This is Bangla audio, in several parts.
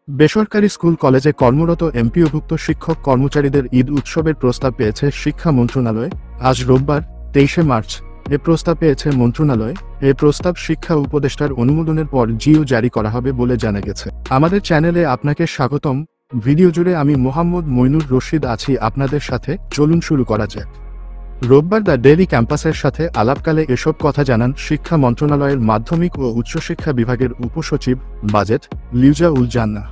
বেসরকারি স্কুল কলেজে কর্মরত এমপিওভুক্ত শিক্ষক কর্মচারীদের ঈদ উৎসবের প্রস্তাব পেয়েছে শিক্ষা মন্ত্রণালয়। আজ রোববার 23শে মার্চ এ প্রস্তাব পেয়েছে মন্ত্রণালয়। এ প্রস্তাব শিক্ষা উপদেষ্টার অনুমোদনের পর জিও জারি করা হবে বলে জানা গেছে। আমাদের চ্যানেলে আপনাকে স্বাগতম। ভিডিও জুড়ে আমি মোহাম্মদ মইনুর রশিদ আছি আপনাদের সাথে। চলুন শুরু করা যাক। রোববার দ্য ডেইলি ক্যাম্পাসের সাথে আলাপকালে এসব কথা জানান শিক্ষা মন্ত্রণালয়ের মাধ্যমিক ও উচ্চশিক্ষা বিভাগের উপসচিব বাজেট লিউজা উল জান্নাহ।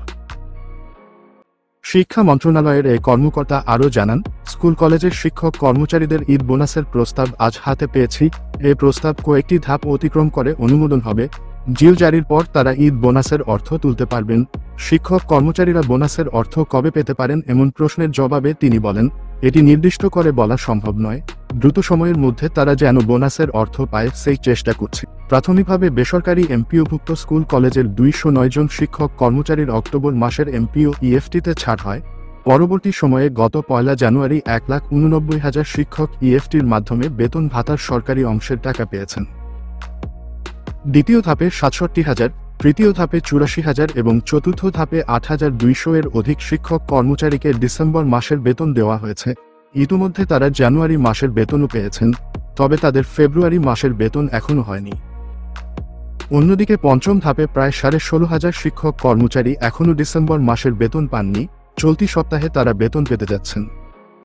শিক্ষা মন্ত্রণালয়ের এই কর্মকর্তা আরও জানান, স্কুল কলেজের শিক্ষক কর্মচারীদের ঈদ বোনাসের প্রস্তাব আজ হাতে পেয়েছি। এ প্রস্তাব কয়েকটি ধাপ অতিক্রম করে অনুমোদন হবে। জিও জারির পর তারা ঈদ বোনাসের অর্থ তুলতে পারবেন। শিক্ষক কর্মচারীরা বোনাসের অর্থ কবে পেতে পারেন এমন প্রশ্নের জবাবে তিনি বলেন, এটি নির্দিষ্ট করে বলা সম্ভব নয়। দ্রুত সময়ের মধ্যে তারা যেন বোনাসের অর্থ পায় সেই চেষ্টা করছে। প্রাথমিকভাবে বেসরকারি এমপিওভুক্ত স্কুল কলেজের 209 জন শিক্ষক কর্মচারীর অক্টোবর মাসের এমপিও ইএফটিতে ছাড় হয়। পরবর্তী সময়ে গত 1 জানুয়ারি 1,89,000 শিক্ষক ইএফটির মাধ্যমে বেতন ভাতার সরকারি অংশের টাকা পেয়েছেন। দ্বিতীয় ধাপে 67,000, তৃতীয় ধাপে 84,000 এবং চতুর্থ ধাপে 8,200 এর অধিক শিক্ষক কর্মচারীকে ডিসেম্বর মাসের বেতন দেওয়া হয়েছে। ইতিমধ্যে তারা জানুয়ারি মাসের বেতনও পেয়েছেন, তবে তাদের ফেব্রুয়ারি মাসের বেতন এখনও হয়নি। অন্যদিকে পঞ্চম ধাপে প্রায় 16,500 শিক্ষক কর্মচারী এখনও ডিসেম্বর মাসের বেতন পাননি। চলতি সপ্তাহে তারা বেতন পেতে যাচ্ছেন।